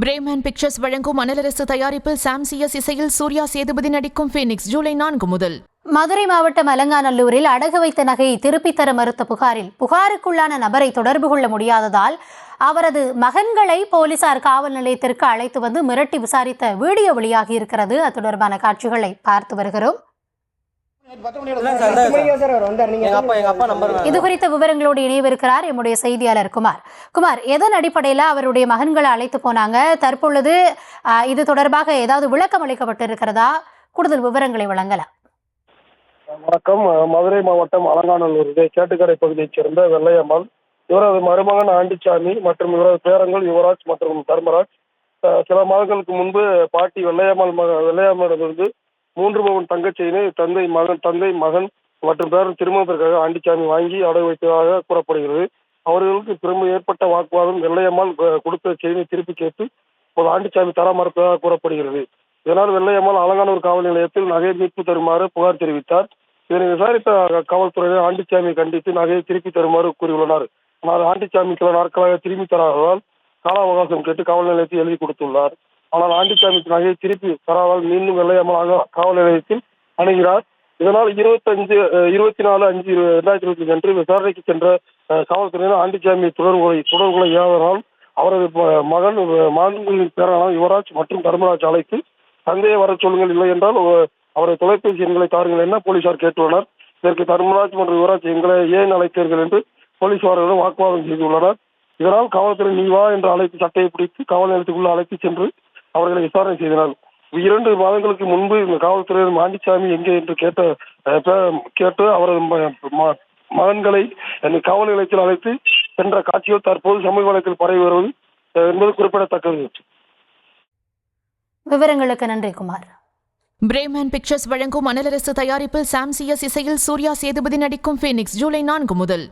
Bremen pictures வழங்கும் அனலரசு தயாரிப்பில் சாம்சிஎஸ் இசையில் சூர்யா சேதுபதி நடிக்கும் ஃபீனிக்ஸ் ஜூலை 4 முதல். மதுரை மாவட்டம் அலங்காநல்லூரில் அடகு வைத்த நகையை திருப்பித் தர மறுத்த புகாருக்குள்ளான நபரை தொடர்பு கொள்ள முடியாததால் அவரது மகன்களை போலீசார் காவல் நிலையத்திற்கு அழைத்து வந்து மிரட்டி விசாரித்த வீடியோ வெளியாகி இருக்கிறது. அது தொடர்பான காட்சிகளை பார்த்து வருகிறோம். இது குறித்த விவரங்களோடு இணைவிருக்கிறார் எம்முடைய செய்தியாளர் குமார். எதன் அடிப்படையில் அவருடைய மகன்களை அழைத்து போனாங்க? தற்பொழுது இது தொடர்பாக ஏதாவது விளக்கம் அளிக்கப்பட்டிருக்கிறதா? கூடுதல் விவரங்களை வழங்கலாம். வணக்கம். மதுரை மாவட்டம் அலங்காநல்லூர் சேட்டுக்கடை பகுதியைச் சேர்ந்த வெள்ளையம்மாள், இவரது மருமகன் ஆண்டிச்சாமி மற்றும் இவரது பேரங்கள் யுவராஜ் மற்றும் தர்மராஜ் சில மாதங்களுக்கு முன்பு பாட்டி வெள்ளையம்மாளிடமிருந்து 3 பவுன் தங்கச்செயினை தந்தை மகன் மற்றும் பேரன் திருமணத்திற்காக ஆண்டிச்சாமி வாங்கி அடகு வைத்ததாக கூறப்படுகிறது. அவர்களுக்கு திரும்ப ஏற்பட்ட வாக்குவாதம் வெள்ளையம்மாள் கொடுத்த செயினை திருப்பி கேட்டு ஒரு ஆண்டிச்சாமி தர மறுத்ததாக கூறப்படுகிறது. இதனால் வெள்ளையம்மாள் அலங்காநல்லூர் காவல் நிலையத்தில் நகையை மீட்பு தருமாறு புகார் தெரிவித்தார். இதனை விசாரித்த காவல்துறையினர் ஆண்டிச்சாமியை கண்டித்து நகையை திருப்பி தருமாறு கூறியுள்ளனர். ஆனால் ஆண்டிச்சாமி சில நாட்களாக திரும்பி தராததால் கால அவகாசம் கேட்டு காவல் நிலையத்தில் எழுதி கொடுத்துள்ளார். ஆனால் ஆண்டிச்சாமிக்கு நகையை திருப்பி தராதால் மீண்டும் வெள்ளையம்மாள் காவல் நிலையத்தில் அணுகிறார். இதனால் 24/5/2025 அன்று விசாரணைக்கு சென்ற காவல்துறையினர் ஆண்டிச்சாமி தொடர்புகளை இயலாததால் அவரது மகன்களின் பேரனான யுவராஜ் மற்றும் தர்மராஜ் அழைத்து தந்தையை வர சொல்லுங்கள், இல்லை என்றால் அவரது தொலைபேசி எண்களை தாருங்கள் என போலீசார் கேட்டுள்ளனர். இதற்கு தர்மராஜ் மற்றும் யுவராஜ் எங்களை ஏன் அழைத்தீர்கள் என்று போலீசாரிடம் வாக்குவாதம் செய்துள்ளனர். இதனால் காவல்துறை நீ வா என்று அழைத்து சட்டையை பிடித்து காவல் நிலையத்துக்குள்ள அழைத்து சென்று அவர்களை விசாரணை செய்தனர். 2 மாதங்களுக்கு முன்பு இந்த காவல்துறையினர் ஆண்டிச்சாமி எங்கே என்று கேட்டு அவரது மகன்களை காவல் நிலையத்தில் அழைத்து சென்ற காட்சிகள் தற்போது சமூக வலைத்தில் பரவி வருவது என்பது குறிப்பிடத்தக்கது. விவரங்களுக்கு நன்றி குமார். பிரேமன் பிக்சர்ஸ் வழங்கும் அனலரசு தயாரிப்பில் சாம்சிஎஸ் இசையில் சூர்யா சேதுபதி நடிக்கும் ஃபீனிக்ஸ் ஜூலை 4 முதல்.